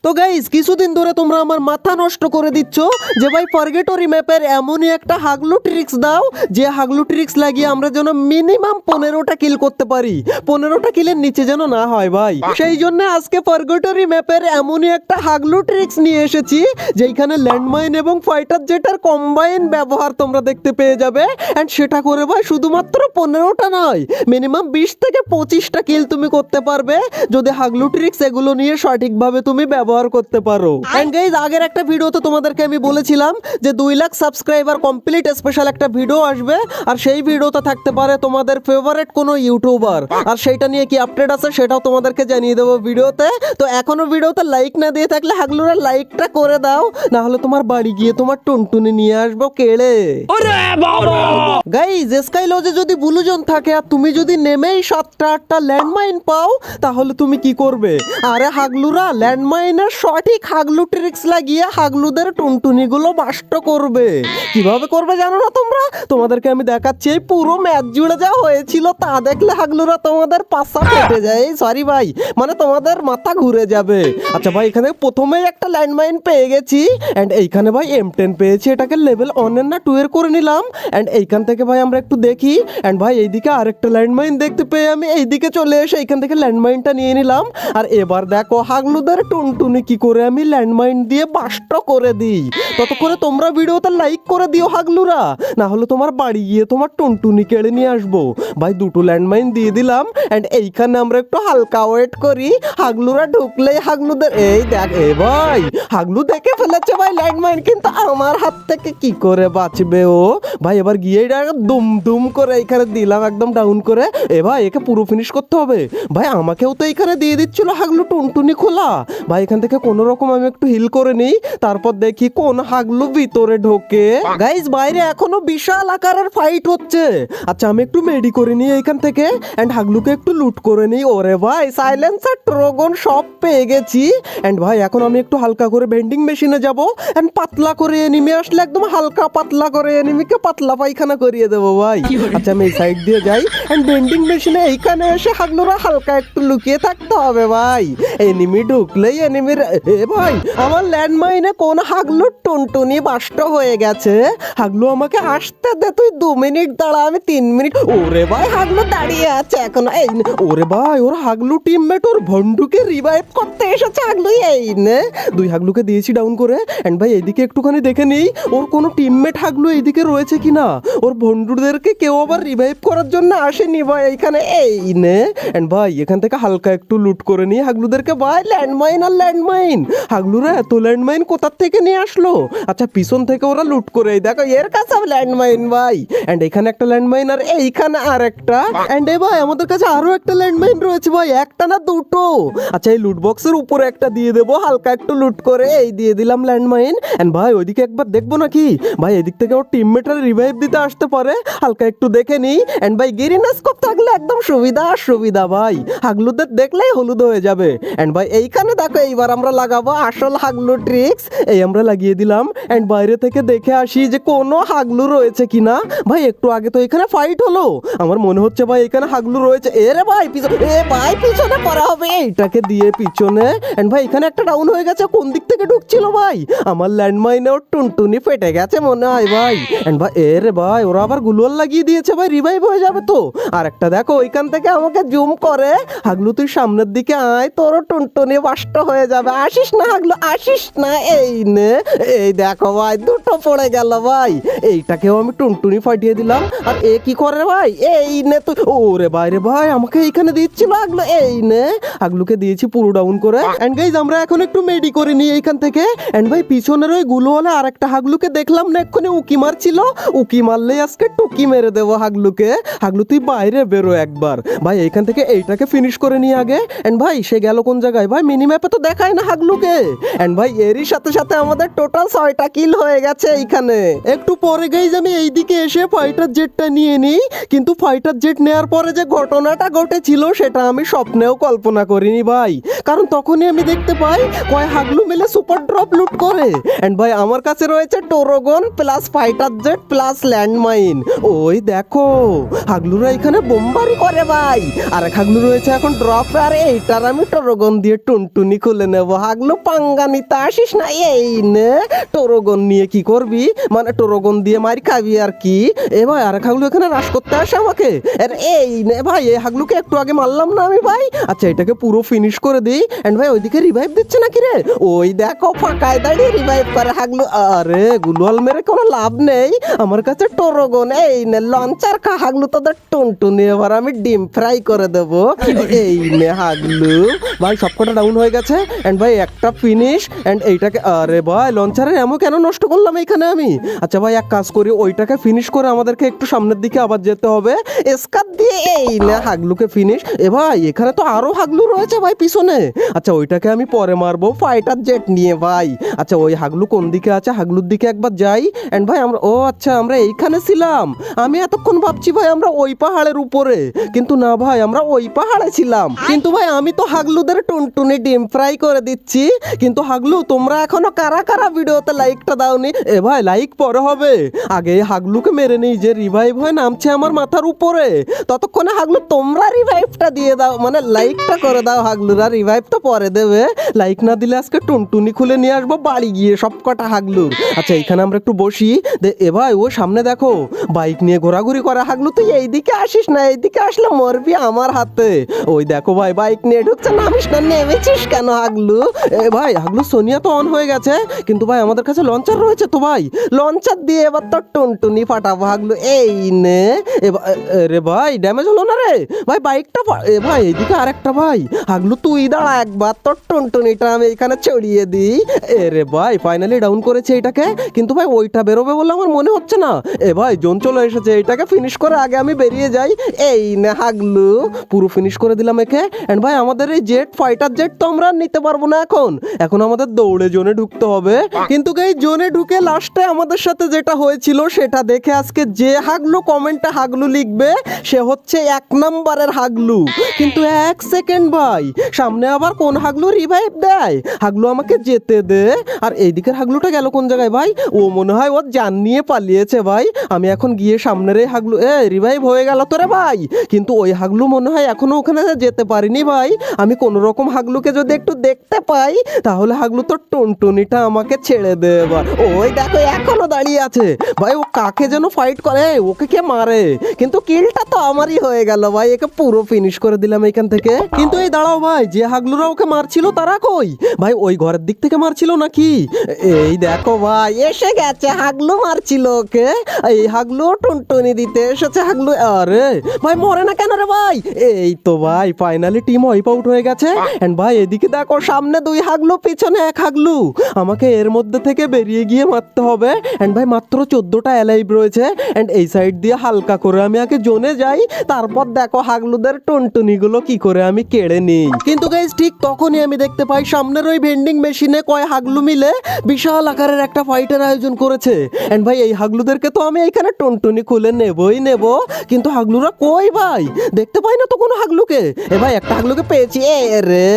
তো গাইস কিছুদিন ধরে তোমরা আমার মাথা নষ্ট করে দিচ্ছ যে ভাই ফরগেটরি ম্যাপের এমনই একটা হাগলু ট্রিক্স দাও যে হাগলু ট্রিক্স লাগিয়ে আমরা যেন মিনিমাম 15টা কিল করতে পারি, 15টা কিলের নিচে যেন না হয় ভাই। সেই জন্য আজকে ফরগেটরি ম্যাপের এমনই একটা হাগলু ট্রিক্স নিয়ে এসেছি যেখানে ল্যান্ডমাইন এবং ফাইটার জেটার কম্বাইন ব্যবহার তোমরা দেখতে পেয়ে যাবে। এন্ড সেটা করে ভাই শুধুমাত্র 15টা নয়, মিনিমাম 20 থেকে 25টা কিল তুমি করতে পারবে যদি হাগলু ট্রিক্স এগুলো নিয়ে সঠিকভাবে তুমি ব্যবহার করতে পারো। এন্ড গাইস আগের একটা ভিডিওতে তোমাদেরকে আমি বলেছিলাম যে 2 লাখ সাবস্ক্রাইবার কমপ্লিট স্পেশাল একটা ভিডিও আসবে, আর সেই ভিডিওতে থাকতে পারে তোমাদের ফেভারিট কোনো ইউটিউবার, আর সেইটা নিয়ে কি আপডেট আছে সেটাও তোমাদেরকে জানিয়ে দেবো ভিডিওতে। তো এখনো ভিডিওতে লাইক না দিয়ে থাকলে হাগলুরা লাইকটা করে দাও, না হলে তোমার বাড়ি গিয়ে তোমার টুনটুনি নিয়ে আসবো কেড়ে। গাইস স্কাই লজে যদি ব্লু জোন থাকে আর তুমি যদি নেমেই 7টা 8টা ল্যান্ডমাইন পাও তাহলে তুমি কি করবে? আরে হাগলুরা ল্যান্ডমাইনের সঠিক হাগলু ট্রিক্স লাগিয়ে হাগলুদের টুনটুনিগুলো বাস্ট করবে। কিভাবে করবে জানো না তোমরা? তোমাদেরকে আমি দেখাচ্ছি। এই পুরো ম্যাচ জুড়ে যা হয়েছিল তা দেখলে হাগলুরা তোমাদের পাশা ফেটে যায়, সরি ভাই, মানে তোমাদের মাথা ঘুরে যাবে। আচ্ছা ভাই এখানে প্রথমেই একটা ল্যান্ডমাইন পেয়ে গেছি, এন্ড এইখানে ভাই M10 পেয়েছি, এটাকে লেভেল 1 এর না 2 এর করে নিলাম। এন্ড এইখান থেকে ভাই আমরা একটু দেখি, এন্ড ভাই এইদিকে আরেকটা ল্যান্ডমাইন দেখতে পেয়ে আমি এইদিকে চলে এসে এইখান থেকে ল্যান্ডমাইনটা নিয়ে নিলাম। আর এবার দেখো হাগলুদের টুনটুনি কি করে আমি ল্যান্ডমাইন দিয়ে বাস্ট করে দিই। ততক্ষণে তোমরা ভিডিওতে লাইক করে দিও হাগলুরা, না হলে তোমার বাড়ি গিয়ে তোমার টুনটুনি কেড়ে নিয়ে আসবো। ভাই 2টো ল্যান্ডমাইন দিয়ে দিলাম, এন্ড এইখানে আমরা একটু হালকা ওয়েট করি। হাগলুরা ঢুকলেই হাগলুদের এই দেখ, এ ভাই হাগলু দেখে ফেলেছে ভাই ল্যান্ডমাইন, কিন্তু আমার হাত থেকে কি করে বাঁচবে ও? ভাই এবার গিয়ে দুম দুম করে এইখানে দিলাম একদম ডাউন করে। এ ভাই একে পুরো ফিনিশ করতে হবে। ভাই আমাকেও তো এইখানে দিয়ে দিচ্ছিল হাগলু টুনটুনি খোলা। ভাই এখান থেকে কোনো রকম আমি একটু হিল করে নিই, তারপর দেখি কোন হাগলু ভিতরে ঢোকে। গাইস বাইরে এখনো বিশাল আকারের ফাইট হচ্ছে। আচ্ছা আমি একটু মেডি করে নিই এইখান থেকে, এন্ড হাগলুকে একটু লুট করে নিই। ওরে ভাই সাইলেন্সার ট্রোগন সব পেয়ে গেছি। এন্ড ভাই এখন আমি একটু হালকা করে ভেন্ডিং মেশিনে যাব, এন্ড পাতলা করে এনিমি আসলে একদম হালকা পাতলা করে এনিমিকে পাতলা পায়খানা করিয়ে দেবো ভাই। আচ্ছা আমি এই সাইড দিয়ে যাই, এন্ড ভেন্ডিং মেশিনে এইখানে এসে হাগলুরা হালকা একটু লুকিয়ে থাকতে হবে ভাই। এনিমি ঢুকলেই এনিমির এ ভাই আমার ল্যান্ডমাইনে কোন হাগলু টুনটুনি বাস্ট হয়ে গেছে। হাগলু আমাকে আসতে দে, তুই 2 মিনিট দাঁড়া, আমি 3 মিনিট। ওরে ভাই হাগলু দাঁড়িয়ে আছে এখন। এই ওরে ভাই ওর হাগলু টিমমেট ওর ভন্ডুকে রিভাইভ করতে এসেছে। হাগলু এই নে 2 হাগলুকে দিয়েছি ডাউন করে। এন্ড ভাই এইদিকে একটুখানি দেখে নেই ওর কোনো টিমমেট হাগলু এইদিকে রয়েছে কিনা। ওর ভন্ডুদেরকে কেউ আবার রিভাইভ করার জন্য আসেনি ভাই এইখানে। এই নে এন্ড ভাই এখান থেকে হালকা একটু লুট করে নিই হাগলুদেরকে। ভাই ল্যান্ডমাইন আর ল্যান্ডমাইন, হাগলুরা এত ল্যান্ডমাইন কোথা থেকে নিয়ে আসলো? আচ্ছা পিছন থেকে ওরা লুট করে, দেখো এর কাছে ল্যান্ডমাইন ভাই। এন্ড এখানে একটা ল্যান্ডমাইন আর এইখানে আর একটা। এন্ড এ ভাই আমাদের কাছে আরো একটা ল্যান্ডমাইন রয়েছে ভাই, একটা না 2টো। আচ্ছা এই লুট বক্সের উপরে একটা দিয়ে দেবো হালকা একটু লুট করে। এই দিয়ে দিলাম ল্যান্ডমাইন। এন্ড ভাই ওইদিকে একবার দেখবো নাকি, ভাই এদিক থেকে ওর টিমমেটের রিভাইভ দিতে আসতে পারে, হালকা একটু দেখে নিই। এন্ড ভাই গিরিনাস কপ থাকলে একদম সুবিধা সুবিধা ভাই, হাগলুদের দেখলেই হলুদ হয়ে যাবে। এন্ড ভাই এইখানে দেখো এইবার আমরা লাগাবো আসল হাগলু ট্রিক্স। এই আমরা লাগিয়ে দিলাম। এন্ড বাইরে থেকে দেখে আসি যে কোনো হাগলু রয়েছে কিনা। ভাই একটু আগে তো এখানে ফাইট হলো, আমার মনে হচ্ছে ভাই এখানে হাগলু রয়েছে। এরে ভাই পিছনে, এ ভাই পিছনে করা হবে এইটাকে দিয়ে পিছনে। এন্ড ভাই এখানে একটা ডাউন হয়ে গেছে, কোন দিক থেকে ঢুকছিল ভাই? আমার ল্যান্ডমাইনে ওর টুনটুনি ফেটে গেছে মনে হয় ভাই। এন্ড ভাই এরে ভাই ওরা আবার গুলোয়াল লাগিয়ে দিয়েছে ভাই, রিভাইভ হয়ে যাবে তো। আর একটা দেখো ওইখান থেকে আমাকে জুম করে, হাগলু তুই সামনের দিকে আয়, তোরও টুনটুনি বাস্ট হয়ে যাবে। আসিস না হাগলু আসিস না। এই নে এই দেখো ভাই 2টো পড়ে গেল ভাই। এইটাকেও আমি টুনটুনি ফাটিয়ে দিলাম। আর এ কি করে ভাই? এই নে তুই। ওরে ভাই রে ভাই আমাকে এইখানে দিচ্ছিল হাগলু। এই নে হাগলুকে দিয়েছি পুরো ডাউন করে। এন্ড গাইজ আমরা এখন একটু মেডি করে নিই এইখান থেকে। এন্ড ভাই পিছনের ওই গুলোওয়ালা আর একটা হাগলুকে দেখলাম না এক্ষুনি উকি মারছিল, উকি মারলেই আজকে টুকি মেরে দেবো হাগলুকে। হাগলু তুই বাইরে বেরো একবার। ভাই এইখান থেকে এইটাকে ফিনিশ করে নিই আগে। এন্ড ভাই সে গেল কোন জায়গায়? ভাই মিনি ম্যাপে তো দেখায় না হাগলুকে। এন্ড ভাই এরই সাথে সাথে আমাদের টোটাল 6টা কিল হয়ে গেছে এইখানে। একটু পরে গাইজ আমি এইদিকে এসে ফাইটার জেটটা নিয়ে নিই, কিন্তু ফাইটার জেট নেওয়ার পরে যে ঘটনাটা ঘটেছিল সেটা আমি স্বপ্নেও কল্পনা করিনি ভাই। কারণ তখনই আমি দেখতে পাই কয় হাগলু মিলে সুপার ড্রপ লুট করে। এন্ড ভাই আমার কাছে রয়েছে টোরোগন plus fighter jet plus landmine. ওই দেখো হাগলুরা এখানে বোমবারি করে ভাই। আর এক হাগলু রয়েছে এখন ড্রপ, আর এইটার আমি টোরোগন দিয়ে টুনটুনি খুলে নেবো। হাগলু পাঙ্গা নিতে আসিস না। এই নে টোরগন নিয়ে কি করবি, মানে টোরগন দিয়ে মারি খাবি আর কি। এ ভাই আরেক হাগলু এখানে রাশ করতে আসে আমাকে। আর এই নে ভাই, এই হাগলুকে একটু আগে মারলাম না আমি ভাই। আচ্ছা এটাকে পুরো ফিনিশ করে দিই। এন্ড ভাই ওইদিকে রিভাইভ দিচ্ছে নাকি রে? ওই দেখো ফাঁকায় দাঁড়িয়ে রিভাইভ করে হাগলু। আরে গুলওয়াল মেরে কোনো লাভ নেই, আমার কাছে টোরগন। এই নে লঞ্চার খা হাগলু, তোদের টুনটুনি এবার আমি ডিম ফ্রাই করে দেবো। এই নে হাগলু ভাই, সবকটা ডাউন হয়ে গেছে। এন্ড ভাই একটা ফিনিশ। এন্ড এইটাকে, আরে ভাই লঞ্চারের এমন কেন নষ্ট করলাম এইখানে আমি? আচ্ছা ভাই এক কাজ করি, ওইটাকে ফিনিশ করে আমাদেরকে একটু সামনের দিকে আবার যেতে হবে স্কার দিয়ে। এই না হাগলুকে ফিনিশ। এ ভাই এখানে তো আরো হাগলু রয়েছে ভাই পিছনে। আচ্ছা ওইটাকে আমি পরে মারবো ফাইটার জেট নিয়ে ভাই। আচ্ছা ওই হাগলু কোন দিকে আছে, হাগলুর দিকে একবার যাই। এন্ড ভাই আমরা, ও আচ্ছা আমরা এইখানে ছিলাম। আমি এতক্ষণ ভাবছি ভাই আমরা ওই পাহাড়ের উপরে, কিন্তু না ভাই আমরা ওই পাহাড়ে ছিলাম। কিন্তু ভাই আমি তো হাগলুদের টুনটুনি ডিম ফ্রাই করে দিচ্ছি। কিন্তু হাগলু তোমরা এখনো কারা কারা ভিডিওতে লাইকটা দাওনি? এ ভাই লাইক পরে হবে, আগে হাগলুকে মেরে নেই যে রিভাইভ হয়ে নামছে আমার মাথার উপরে। ততক্ষণে হাগলু তোমরা রিভাইভটা দিয়ে দাও, মানে লাইকটা করে দাও। হাগলুরা রিভাইভ তো পরে দেবে, লাইক না দিলে আজকে টুনটুনি খুলে নিয়ে আসবো বাড়ি গিয়ে সব কটা হাগলুর। আচ্ছা এখানে আমরা একটু বসি। এ ভাই ও সামনে দেখো বাইক নিয়ে ঘোরাঘুরি করে। হাগলু তুই এইদিকে আসিস না, এইদিকে আসলে মরবি আমার হাতে। ওই দেখো ভাই বাইক নিয়ে ঢুকছে, নামিস না, নেমেছিস কেন হাগলু? এ ভাই হাগলু সোনিয়া তো অন হয়ে গেছে, কিন্তু ভাই আমাদের কাছে লঞ্চার রয়েছে তো ভাই, লঞ্চার দিয়ে এবার তো টুনটুনি ফাটাবো হাগলু। এই নে রে ভাই ড্যামেজ হলো না রে ভাই বাইকটা। এ ভাই এইদিকে আরেকটা ভাই। হাগলু তুই দাঁড়া একবার, তোর টুনটুনিটা আমি এখানে ছড়িয়ে দিই। এ রে ভাই ফাইনালি ডাউন করেছে এটাকে, কিন্তু ভাই ওইটা বেরোবে বলে আমার মনে হচ্ছে না। এ ভাই জোন চলে এসেছে, এটাকে ফিনিশ করে আগে আমি বেরিয়ে যাই। এই নে হাগলু পুরো ফিনিশ করে দিলাম একে। এন্ড ভাই আমাদের এই জেট ফাইটার জেট তো আমরা নিতে পারবো না এখন, এখন আমাদের দৌড়ে জোনে ঢুকতে হবে। কিন্তু এই জোনে ঢুকে লাস্টে আমাদের সাথে যেটা হয়েছিল সেটা দেখে আজকে যে হাগলু কমেন্টে হাগলু লিখবে সে হচ্ছে 1 নম্বরের হাগলু। কিন্তু এক সেকেন্ড ভাই, সামনে আবার কোন হাগলু রিভাইভ দেয়? হাগলু আমাকে যেতে দে। আর এইদিকের হাগলুটা গেল কোন জায়গায় ভাই? ও মনে হয় ওর জান নিয়ে পালিয়েছে ভাই। আমি এখন গিয়ে সামনের এই হাগলু, রিভাইভ হয়ে গেল তোরে ভাই। কিন্তু ওই হাগলু মনে হয় এখনো ওখানে যেতে পারিনি ভাই। আমি কোন রকম হাগলুকে যদি একটু দেখতে পাই তাহলে হাগলু তো টুনটুনিটা আমাকে ছেড়ে দে এবার। ওই দেখো এখনো দাঁড়িয়ে আছে ভাই, ও কাকে যেন ফাইট করে, ওকে কে মারে। কিন্তু কিলটা তো আমারই হয়ে গেল ভাই, একে পুরো ফিনিশ করে দিলাম এখান থেকে। কিন্তু এই দাঁড়াও ভাই, যে হাগলুরা ওকে মারছিল তারা কই ভাই? ওই ঘরের দিক থেকে মারছিল নাকি? এই দেখো ভাই এসে গেছে, হাগলু মারছিল ওকে। এই হাগলু টুনটুনি দিতে এসেছে হাগলু। আরে ভাই মরে না কেন রে ভাই? এই তো ভাই ফাইনালি টিম ওয়াইপ আউট হয়ে গেছে। এন্ড ভাই এদিকে দেখো সামনে 2 হাগলু, পিছনে 1 হাগলু। আমাকে এর মধ্যে থেকে বেরিয়ে গিয়ে মারতে হবে। এন্ড ভাই মাত্র 14টা অ্যালাইভ রয়েছে। এন্ড এই সাইড দিয়ে হালকা করে আমি আগে জোনে যাই, তারপর দেখো হাগলুদের টুনটুনিগুলো কি করে আমি কেড়ে নিই। কিন্তু গাইস ঠিক তখনই আমি দেখতে পাই সামনের ওই ভেন্ডিং মেশিনে কয় হাগলু মিলে বিশাল আকারের একটা ফাইটের আয়োজন করেছে। এন্ড ভাই এই হাগলুদেরকে তো আমি এইখানে টুনটুনি খুলে নেবই নেব, কিন্তু হাগলুরা কই ভাই? দেখতে পাই না তো কোনো হাগলুকে। এ ভাই একটা হাগলুকে পেয়েছি। এ রে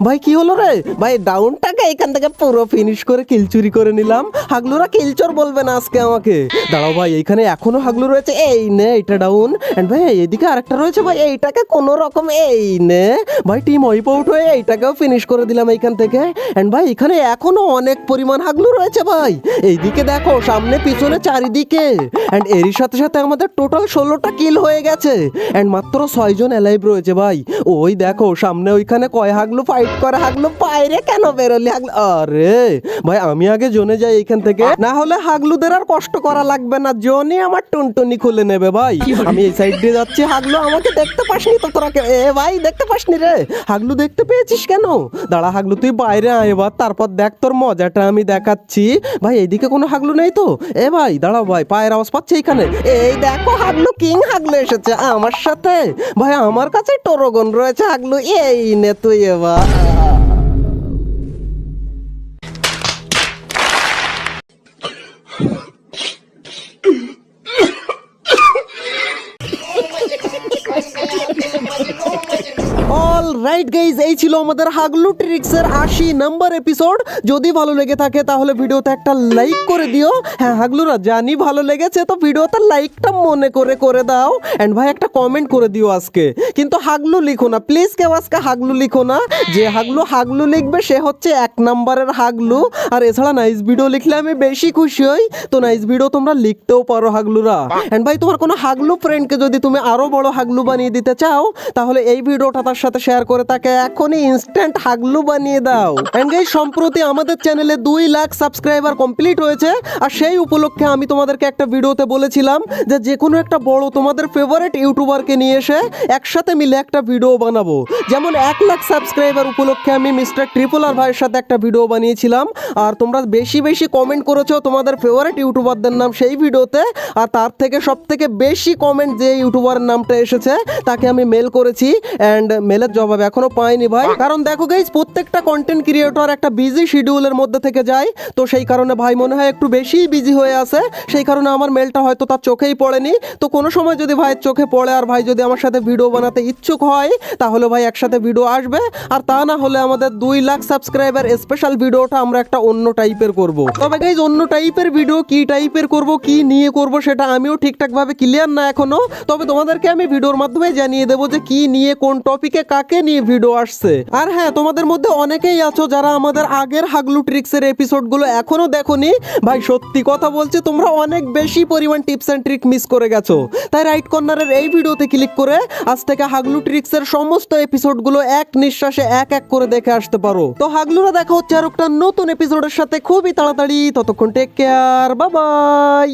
ভাই কি হলো রে ভাই? ডাউনটাকে এখান থেকে পুরো ফিনিশ করে কিলচুরি করে নিলাম। হাগলুরা কিলচোর বলবে না আজকে আমাকে। দাঁড়াও ভাই এইখানে এখনো হাগলু রয়েছে। এই নে এটা ডাউন। এন্ড ভাই এদিকে আরেকটা রয়েছে ভাই, এইটাকে কোনো রকম এই নে ভাই টিম ওয়াইপ আউট হয়ে এইটাকেও ফিনিশ করে দিলাম এইখান থেকে। এন্ড ভাই এখানে এখনো অনেক পরিমাণ হাগলু রয়েছে ভাই। এইদিকে দেখো সামনে পিছনে চারিদিকে। এন্ড এরই সাথে সাথে আমাদের টোটাল 16টা কিল হয়ে গেছে। এন্ড মাত্র 6 জন অ্যালাইভ রয়েছে ভাই। ওই দেখো সামনে ওইখানে কয় হাগলু ফাইট করে। হাগলু বাইরে কেন বেরোলি হাগলু? আরে ভাই আমি আগে জোনে যাই এইখান থেকে, না হলে হাগলুদের আর কষ্ট করা লাগবে না, জোনই আমার টুনটুনি খুলে নেবে ভাই। আমি এই সাইড দিয়ে যাচ্ছি। হাগলু আমাকে দেখতে পাসনি তো তোরা? এ ভাই দেখতে পাসনি রে? হাগলু দেখতে পেয়েছিস কেন? দাঁড়া হাগলু তুই বাইরে আয় এবার, তারপর দেখ তোর মজাটা আমি দেখাচ্ছি। ভাই এইদিকে কোনো হাগলু নেই তো? এ ভাই দাঁড়াও ভাই, পায়ের আওয়াজ পাচ্ছে এইখানে। এই দেখো হাগলু কিং হাগলু এসেছে আমার সাথে ভাই। আমার কাছে টোরগন রয়েছে হাগলু, এই নে তুই এবার। অল অল রাইট গাইজ, এই ছিল আমাদের হাগলু ট্রিক্সের 80 নম্বর এপিসোড। যদি ভালো লেগে থাকে তাহলে ভিডিওতে একটা লাইক করে দিও। হ্যাঁ হাগলুরা, জানি ভালো লেগেছে, তো ভিডিওতে লাইকটা মনে করে দাও। এন্ড ভাই একটা কমেন্ট করে দিও আজকে, কিন্তু হাগলু লিখো না প্লিজ, কেউ আজকে হাগলু লিখো না। যে হাগলু লিখবে সে হচ্ছে 1 নম্বরের হাগলু। আর এছাড়া নাইস ভিডিও লিখলে আমি বেশি খুশি হই, তো নাইস ভিডিও তোমরা লিখতেও পারো হাগলুরা। এন্ড ভাই তোমার কোনো হাগলু ফ্রেন্ডকে যদি তুমি আরো বড় হাগলু বানিয়ে দিতে চাও, তাহলে এই ভিডিওটা তার সাথে শেয়ার করে তাকে এখনই ইনস্ট্যান্ট হাগলু বানিয়ে দাও। এন্ড গাইস, সম্প্রতি আমাদের চ্যানেলে 2 লাখ সাবস্ক্রাইবার কমপ্লিট হয়েছে, আর সেই উপলক্ষে আমি তোমাদেরকে একটা ভিডিওতে বলেছিলাম যে কোনো একটা বড় তোমাদের ফেভারিট ইউটিউবারকে নিয়ে এসে একসাথে মিলে একটা ভিডিও বানাবো। যেমন 1 লাখ সাবস্ক্রাইবার উপলক্ষে আমি মিস্টার ট্রিপল আর ভাইয়ের সাথে একটা ভিডিও বানিয়েছিলাম, আর তোমরা বেশি কমেন্ট করেছো তোমাদের ফেভারিট ইউটিউবারদের নাম সেই ভিডিওতে। আর তার থেকে সব থেকে বেশি কমেন্ট যে ইউটিউবারের নামটা এসেছে তাকে আমি মেল করেছি, অ্যান্ড মেলের জবাব এখনো পাইনি ভাই। কারণ দেখো গাইস, প্রত্যেকটা কন্টেন্ট ক্রিয়েটর একটা বিজি শিডিউলের মধ্যে থেকে যায়, তো সেই কারণে ভাই মনে হয় একটু বেশি বিজি হয়ে আছে, সেই কারণে আমার মেলটা হয়তো তার চোখেই পড়েনি। তো কোনো সময় যদি ভাইয়ের চোখে পড়ে আর ভাই যদি আমার সাথে ভিডিও বানাতে ইচ্ছুক হয়, তাহলে ভাই একসাথে ভিডিও আসবে। আর তা না হলে আমাদের 2 লাখ সাবস্ক্রাইবার স্পেশাল ভিডিওটা আমরা একটা অন্য টাইপের করব। তবে গাইস, অন্য টাইপের ভিডিও কি টাইপের করব, কি নিয়ে করব, সেটা আমিও ঠিকঠাক ভাবে ক্লিয়ার না এখনো। তবে তোমাদেরকে আমি ভিডিওর মাধ্যমে জানিয়ে দেবো যে কি নিয়ে, কোন টপিকে, কাকে নিয়ে ভিডিও আসছে। আর হ্যাঁ, তোমাদের মধ্যে অনেকেই আছো যারা আমাদের আগের হাগলু ট্রিক্সের এপিসোডগুলো এখনো দেখোনি। ভাই সত্যি কথা বলছি, তোমরা অনেক বেশি পরিমাণ টিপস এন্ড ট্রিক মিস করে গেছো। তাই রাইট কর্নারের এই ভিডিওতে ক্লিক করে আজ থেকে হাগলু ট্রিক্সের সমস্ত এপিসোডগুলো এক নিঃশ্বাসে এক করে দেখে আসতে পারো। তো হাগলুরা, দেখা হচ্ছে আর একটা নতুন এপিসোডের সাথে খুবই তাড়াতাড়ি। ততক্ষণ টেক কেয়ার, বাই বাই।